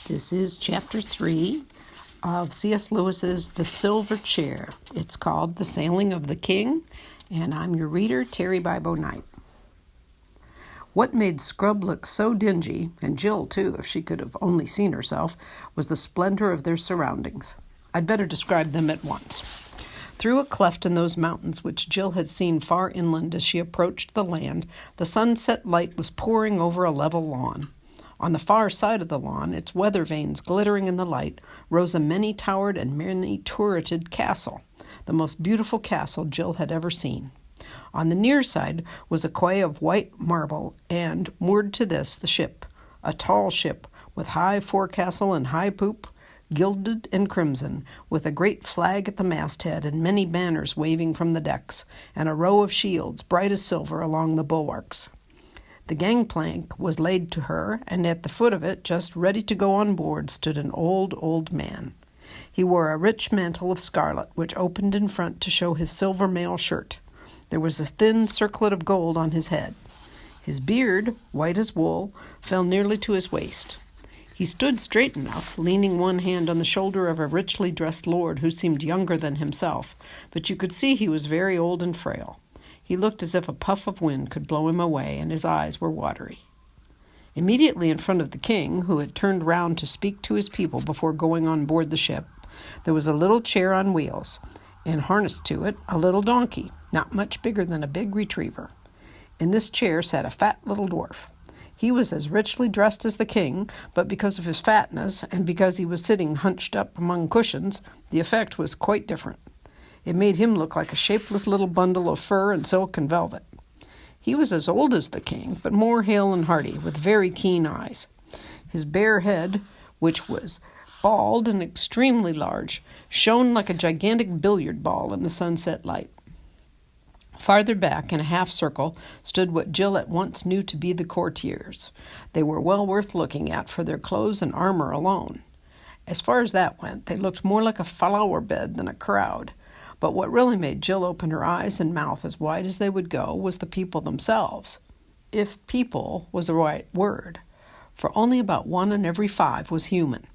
This is Chapter 3 of C.S. Lewis's The Silver Chair. It's called The Sailing of the King, and I'm your reader, Terry Bibo Knight. What made Scrub look so dingy, and Jill too, if she could have only seen herself, was the splendor of their surroundings. I'd better describe them at once. Through a cleft in those mountains which Jill had seen far inland as she approached the land, the sunset light was pouring over a level lawn. On the far side of the lawn, its weather vanes glittering in the light, rose a many-towered and many-turreted castle, the most beautiful castle Jill had ever seen. On the near side was a quay of white marble, and, moored to this, the ship, a tall ship with high forecastle and high poop, gilded and crimson, with a great flag at the masthead and many banners waving from the decks, and a row of shields, bright as silver, along the bulwarks. The gangplank was laid to her, and at the foot of it, just ready to go on board, stood an old man. He wore a rich mantle of scarlet, which opened in front to show his silver mail shirt. There was a thin circlet of gold on his head. His beard, white as wool, fell nearly to his waist. He stood straight enough, leaning one hand on the shoulder of a richly dressed lord who seemed younger than himself, but you could see he was very old and frail. He looked as if a puff of wind could blow him away, and his eyes were watery. Immediately in front of the king, who had turned round to speak to his people before going on board the ship, there was a little chair on wheels, and harnessed to it a little donkey, not much bigger than a big retriever. In this chair sat a fat little dwarf. He was as richly dressed as the king, but because of his fatness, and because he was sitting hunched up among cushions, the effect was quite different. It made him look like a shapeless little bundle of fur and silk and velvet. He was as old as the king, but more hale and hearty, with very keen eyes. His bare head, which was bald and extremely large, shone like a gigantic billiard ball in the sunset light. Farther back, in a half-circle, stood what Jill at once knew to be the courtiers. They were well worth looking at for their clothes and armor alone. As far as that went, they looked more like a flower bed than a crowd. But what really made Jill open her eyes and mouth as wide as they would go was the people themselves, if people was the right word, for only about 1 in every 5 was human.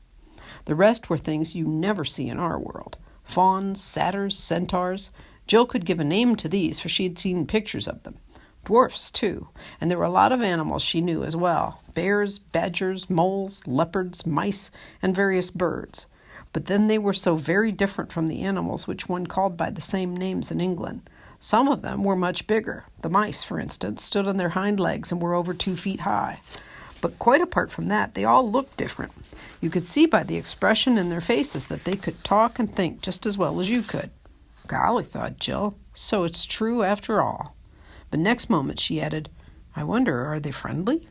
The rest were things you never see in our world: fauns, satyrs, centaurs. Jill could give a name to these, for she had seen pictures of them. Dwarfs, too, and there were a lot of animals she knew as well: bears, badgers, moles, leopards, mice, and various birds. But then they were so very different from the animals which one called by the same names in England. Some of them were much bigger. The mice, for instance, stood on their hind legs and were over 2 feet high. But quite apart from that, they all looked different. You could see by the expression in their faces that they could talk and think just as well as you could. Golly, thought Jill, so it's true after all. But next moment she added, I wonder, are they friendly?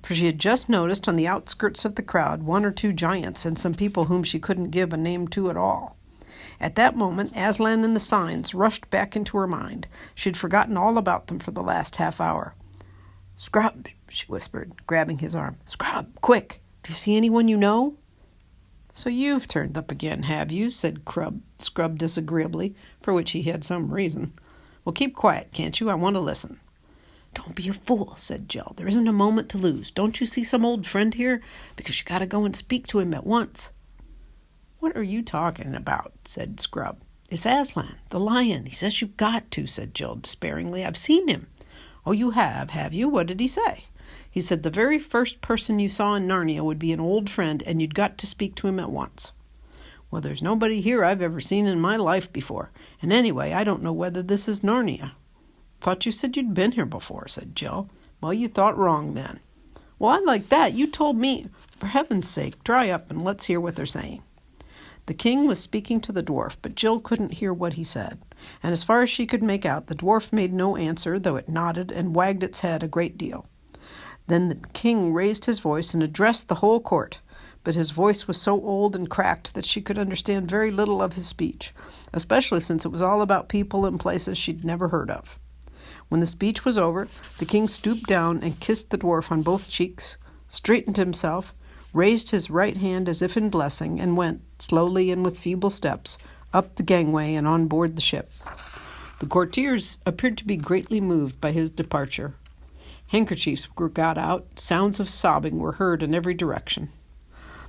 For she had just noticed on the outskirts of the crowd 1 or 2 giants and some people whom she couldn't give a name to at all. At that moment, Aslan and the signs rushed back into her mind. She had forgotten all about them for the last half hour. Scrub, she whispered, grabbing his arm. Scrub, quick! Do you see anyone you know? So you've turned up again, have you? Said Scrub disagreeably, for which he had some reason. Well, keep quiet, can't you? I want to listen. Don't be a fool, said Jill. There isn't a moment to lose. Don't you see some old friend here? Because you got to go and speak to him at once. What are you talking about? Said Scrub. It's Aslan, the lion. He says you've got to, said Jill despairingly. I've seen him. Oh, you have you? What did he say? He said the very first person you saw in Narnia would be an old friend, and you'd got to speak to him at once. Well, there's nobody here I've ever seen in my life before, and anyway, I don't know whether this is Narnia. Thought you said you'd been here before, said Jill. Well, you thought wrong then. Well, I like that. You told me. For heaven's sake, dry up and let's hear what they're saying. The king was speaking to the dwarf, but Jill couldn't hear what he said, and as far as she could make out, the dwarf made no answer, though it nodded and wagged its head a great deal. Then the king raised his voice and addressed the whole court, but his voice was so old and cracked that she could understand very little of his speech, especially since it was all about people and places she'd never heard of. When the speech was over, the king stooped down and kissed the dwarf on both cheeks, straightened himself, raised his right hand as if in blessing, and went, slowly and with feeble steps, up the gangway and on board the ship. The courtiers appeared to be greatly moved by his departure. Handkerchiefs were got out, sounds of sobbing were heard in every direction.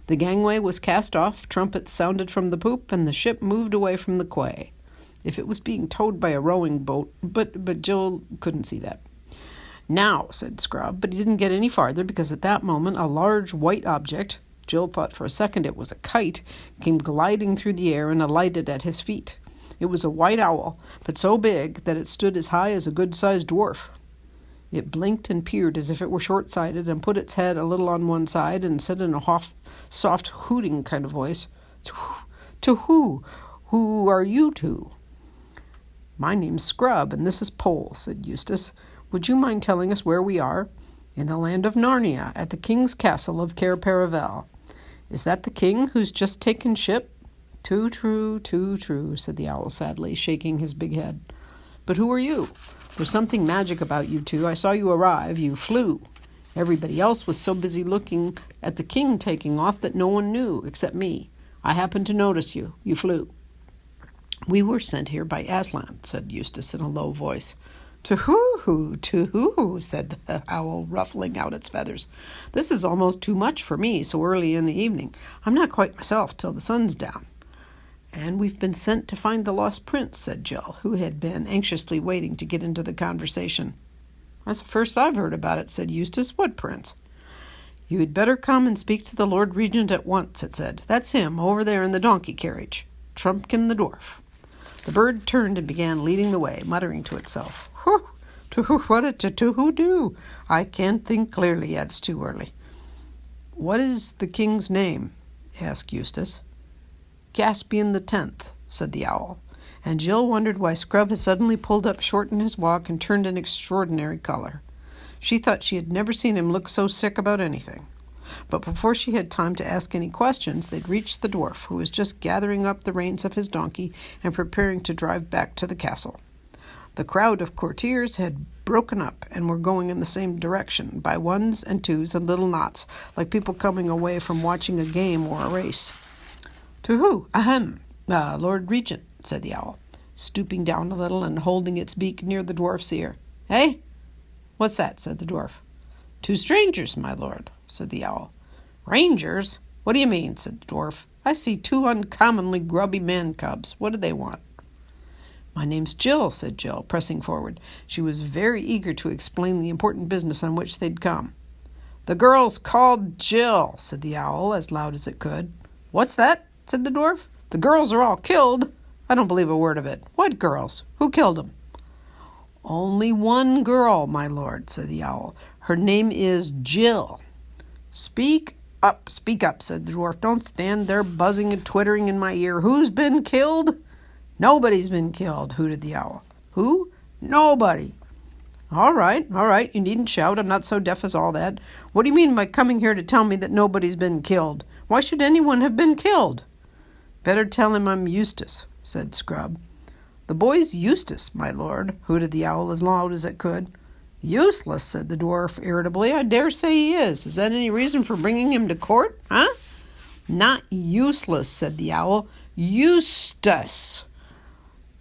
The gangway was cast off, trumpets sounded from the poop, and the ship moved away from the quay. If it was being towed by a rowing boat, but Jill couldn't see that. "Now," said Scrub, but he didn't get any farther because at that moment a large white object, Jill thought for a second it was a kite, came gliding through the air and alighted at his feet. It was a white owl, but so big that it stood as high as a good-sized dwarf. It blinked and peered as if it were short-sighted and put its head a little on one side and said in a soft hooting kind of voice, "To who? Who are you to?" "My name's Scrub, and this is Pole," said Eustace. "Would you mind telling us where we are?" "In the land of Narnia, at the king's castle of Cair Paravel." "Is that the king who's just taken ship?" Too true, said the owl sadly, shaking his big head. "But who are you? There's something magic about you two. I saw you arrive. You flew. Everybody else was so busy looking at the king taking off that no one knew, except me. I happened to notice you. You flew." "We were sent here by Aslan," said Eustace in a low voice. To who, said the owl, ruffling out its feathers. "This is almost too much for me so early in the evening. I'm not quite myself till the sun's down." "And we've been sent to find the lost prince," said Jill, who had been anxiously waiting to get into the conversation. "That's the first I've heard about it," said Eustace. "What prince?" "You had better come and speak to the Lord Regent at once," it said. "That's him, over there in the donkey carriage. Trumpkin the dwarf." The bird turned and began leading the way, muttering to itself, What to who do? I can't think clearly yet. It's too early." "What is the king's name?" asked Eustace. "Caspian the 10th, said the owl, and Jill wondered why Scrub had suddenly pulled up short in his walk and turned an extraordinary color. She thought she had never seen him look so sick about anything. But before she had time to ask any questions, they'd reached the dwarf, who was just gathering up the reins of his donkey and preparing to drive back to the castle. The crowd of courtiers had broken up and were going in the same direction, by ones and twos and little knots, like people coming away from watching a game or a race. "To who? Ahem, Lord Regent," said the owl, stooping down a little and holding its beak near the dwarf's ear. "Eh? What's that?" said the dwarf. "Two strangers, my lord," said the owl. "Rangers? What do you mean?" said the dwarf. "I see two uncommonly grubby man-cubs. What do they want?" "My name's Jill," said Jill, pressing forward. She was very eager to explain the important business on which they'd come. "The girl's called Jill," said the owl, as loud as it could. "What's that?" said the dwarf. "The girls are all killed? I don't believe a word of it. What girls? Who killed them?" "Only one girl, my lord," said the owl. "Her name is Jill." Speak up, said the dwarf. "Don't stand there buzzing and twittering in my ear. Who's been killed?" "Nobody's been killed," hooted the owl. "Who?" "Nobody." All right. You needn't shout. I'm not so deaf as all that. What do you mean by coming here to tell me that nobody's been killed? Why should anyone have been killed?" "Better tell him I'm Eustace," said Scrub. "The boy's Eustace, my lord," hooted the owl as loud as it could. "Useless," said the dwarf irritably. "I dare say he is. Is that any reason for bringing him to court, huh?" "Not useless," said the owl. "Eustace."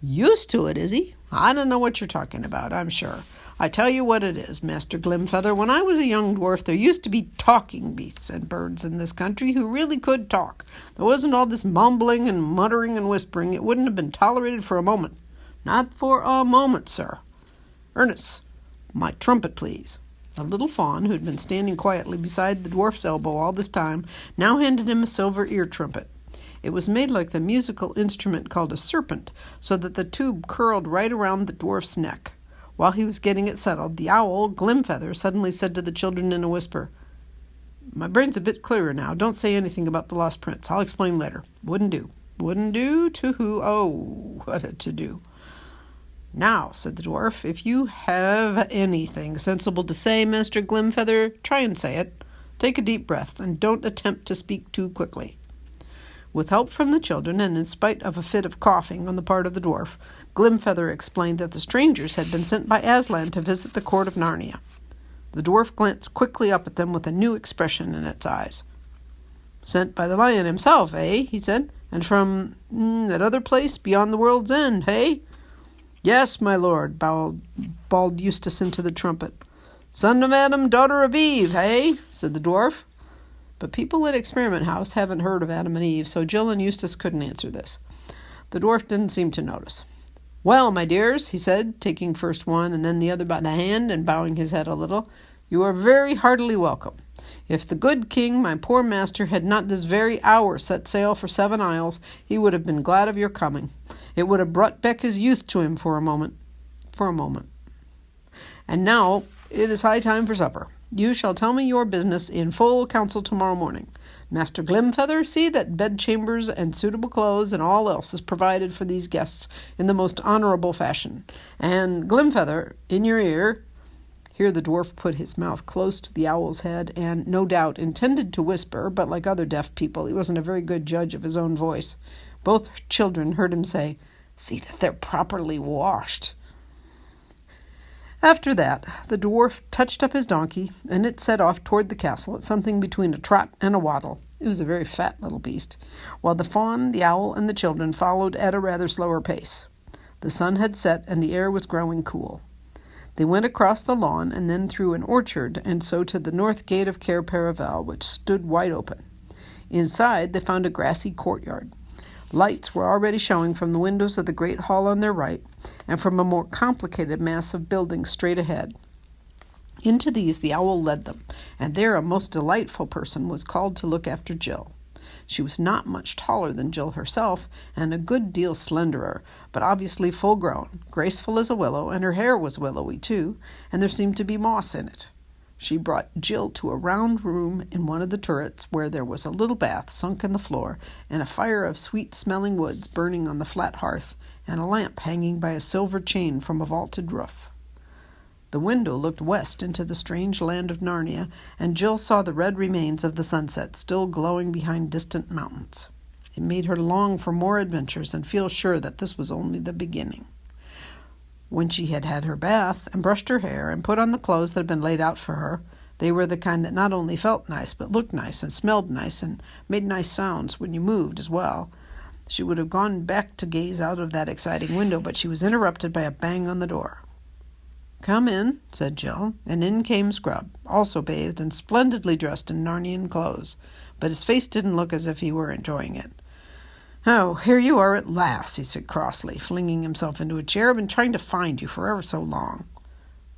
"Used to it, is he? I don't know what you're talking about, I'm sure. I tell you what it is, Master Glimfeather, when I was a young dwarf there used to be talking beasts and birds in this country who really could talk. There wasn't all this mumbling and muttering and whispering. It wouldn't have been tolerated for a moment. Not for a moment, sir. Ernest, my trumpet, please." A little fawn, who had been standing quietly beside the dwarf's elbow all this time, now handed him a silver ear trumpet. It was made like the musical instrument called a serpent, so that the tube curled right around the dwarf's neck. While he was getting it settled, the owl, Glimfeather, suddenly said to the children in a whisper, "My brain's a bit clearer now. Don't say anything about the lost prince. I'll explain later. Wouldn't do." "Wouldn't do? To who? Oh, what a to-do." "Now," said the dwarf, "if you have anything sensible to say, Master Glimfeather, try and say it. Take a deep breath, and don't attempt to speak too quickly." With help from the children, and in spite of a fit of coughing on the part of the dwarf, Glimfeather explained that the strangers had been sent by Aslan to visit the court of Narnia. The dwarf glanced quickly up at them with a new expression in its eyes. "Sent by the lion himself, eh?" he said. "And from that other place beyond the world's end, hey?" "Yes, my lord," bawled Eustace into the trumpet. "Son of Adam, daughter of Eve, hey?" said the dwarf. But people at Experiment House haven't heard of Adam and Eve, so Jill and Eustace couldn't answer this. The dwarf didn't seem to notice. "Well, my dears," he said, taking first one and then the other by the hand and bowing his head a little, "you are very heartily welcome. If the good king, my poor master, had not this very hour set sail for 7 Isles, he would have been glad of your coming. It would have brought back his youth to him for a moment. And now it is high time for supper. You shall tell me your business in full council tomorrow morning. Master Glimfeather, see that bedchambers and suitable clothes and all else is provided for these guests in the most honorable fashion. And Glimfeather, in your ear—" Here the dwarf put his mouth close to the owl's head and, no doubt, intended to whisper, but like other deaf people, he wasn't a very good judge of his own voice. Both children heard him say, "See that they're properly washed." After that, the dwarf touched up his donkey, and it set off toward the castle at something between a trot and a waddle. It was a very fat little beast, while the fawn, the owl, and the children followed at a rather slower pace. The sun had set, and the air was growing cool. They went across the lawn and then through an orchard, and so to the north gate of Cair Paravel, which stood wide open. Inside, they found a grassy courtyard. Lights were already showing from the windows of the great hall on their right, and from a more complicated mass of buildings straight ahead. Into these the owl led them, and there a most delightful person was called to look after Jill. She was not much taller than Jill herself, and a good deal slenderer, but obviously full-grown, graceful as a willow, and her hair was willowy too, and there seemed to be moss in it. She brought Jill to a round room in one of the turrets where there was a little bath sunk in the floor and a fire of sweet-smelling woods burning on the flat hearth and a lamp hanging by a silver chain from a vaulted roof. The window looked west into the strange land of Narnia, and Jill saw the red remains of the sunset still glowing behind distant mountains. It made her long for more adventures and feel sure that this was only the beginning. When she had had her bath and brushed her hair and put on the clothes that had been laid out for her, they were the kind that not only felt nice, but looked nice and smelled nice and made nice sounds when you moved as well. She would have gone back to gaze out of that exciting window, but she was interrupted by a bang on the door. "Come in," said Jill, and in came Scrub, also bathed and splendidly dressed in Narnian clothes, but his face didn't look as if he were enjoying it. "Oh, here you are at last," he said crossly, flinging himself into a chair. "I've been trying to find you for ever so long."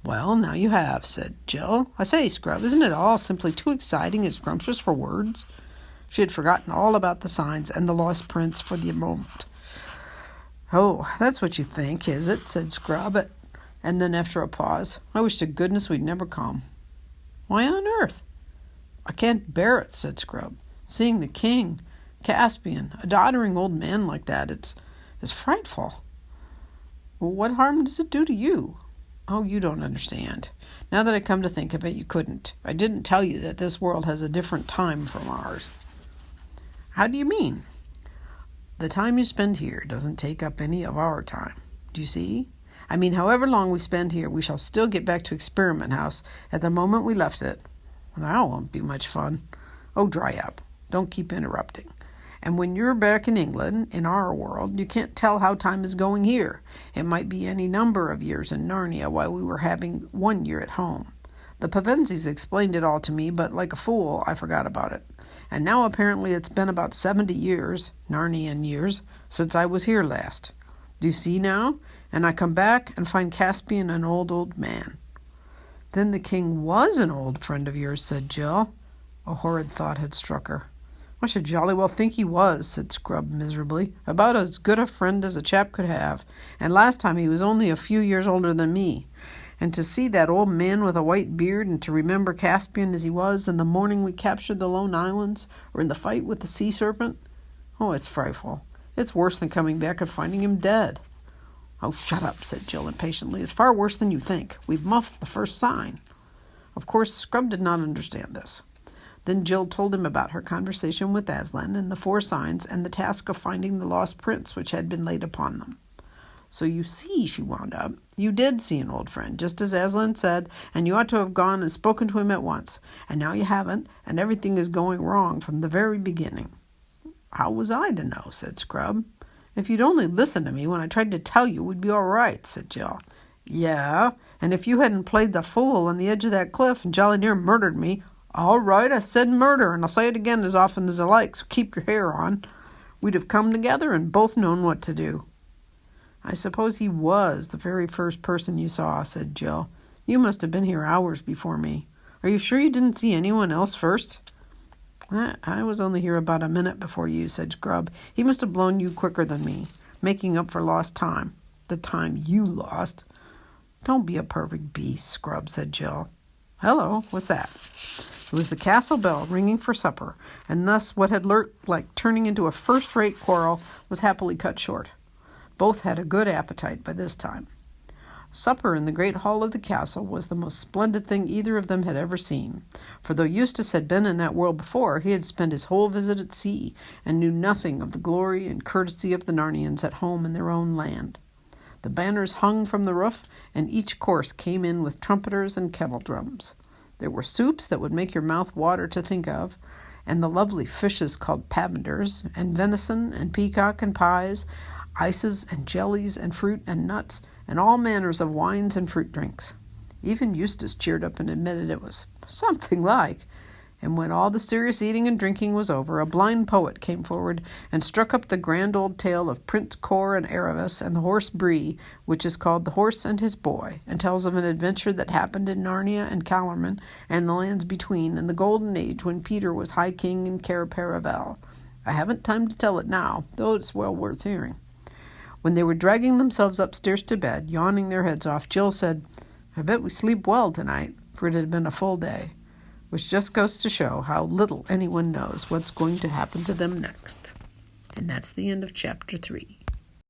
"Well, now you have," said Jill. "I say, Scrub, isn't it all simply too exciting and scrumptious for words?" She had forgotten all about the signs and the lost prince for the moment. "Oh, that's what you think, is it?" said Scrub, and then after a pause, "I wish to goodness we'd never come." "Why on earth?" "I can't bear it," said Scrub. "Seeing the king, Caspian, a doddering old man like that, it's frightful." "Well, what harm does it do to you?" "Oh, you don't understand. Now that I come to think of it, you couldn't. I didn't tell you that this world has a different time from ours." "How do you mean?" "The time you spend here doesn't take up any of our time. Do you see? I mean, however long we spend here, we shall still get back to Experiment House at the moment we left it. That won't be much fun. Oh, dry up. Don't keep interrupting. And when you're back in England, in our world, you can't tell how time is going here. It might be any number of years in Narnia while we were having 1 year at home. The Pevenzis explained it all to me, but like a fool, I forgot about it. And now apparently it's been about 70 years, Narnian years, since I was here last. Do you see now? And I come back and find Caspian an old man." "Then the king was an old friend of yours," said Jill. A horrid thought had struck her. "I should jolly well think he was," said Scrub miserably. "About as good a friend as a chap could have. And last time he was only a few years older than me. And to see that old man with a white beard, and to remember Caspian as he was in the morning we captured the Lone Islands, or in the fight with the sea serpent. Oh, it's frightful. It's worse than coming back and finding him dead." "Oh, shut up," said Jill impatiently. "It's far worse than you think. We've muffed the first sign." Of course, Scrub did not understand this. Then Jill told him about her conversation with Aslan and the 4 signs and the task of finding the lost prince which had been laid upon them. "So you see," she wound up, "you did see an old friend, just as Aslan said, and you ought to have gone and spoken to him at once. And now you haven't, and everything is going wrong from the very beginning." "How was I to know?" said Scrub. "If you'd only listened to me when I tried to tell you, we'd be all right," said Jill. "Yeah, and if you hadn't played the fool on the edge of that cliff and jolly near murdered me, All right, I said murder, and I'll say it again as often as I like, so keep your hair on. We'd have come together and both known what to do. I suppose he was the very first person you saw, said Jill. You must have been here hours before me. Are you sure you didn't see anyone else first? I was only here about a minute before you, said Scrub. He must have blown you quicker than me, making up for lost time. The time you lost. Don't be a perfect beast, Scrub, said Jill. Hello, what's that? It was the castle bell ringing for supper, and thus what had looked like turning into a first-rate quarrel was happily cut short. Both had a good appetite by this time. Supper in the great hall of the castle was the most splendid thing either of them had ever seen, for though Eustace had been in that world before, he had spent his whole visit at sea, and knew nothing of the glory and courtesy of the Narnians at home in their own land. The banners hung from the roof, and each course came in with trumpeters and kettle drums. There were soups that would make your mouth water to think of, and the lovely fishes called pavenders, and venison, and peacock, and pies, ices, and jellies, and fruit, and nuts, and all manners of wines and fruit drinks. Even Eustace cheered up and admitted it was something like. And when all the serious eating and drinking was over, a blind poet came forward and struck up the grand old tale of Prince Cair and Aravis and the horse Bree, which is called The Horse and His Boy, and tells of an adventure that happened in Narnia and Calormen and the lands between in the golden age when Peter was High King in Cair Paravel. I haven't time to tell it now, though it's well worth hearing. When they were dragging themselves upstairs to bed, yawning their heads off, Jill said, I bet we sleep well tonight, for it had been a full day. Which just goes to show how little anyone knows what's going to happen to them next. And that's the end of chapter 3.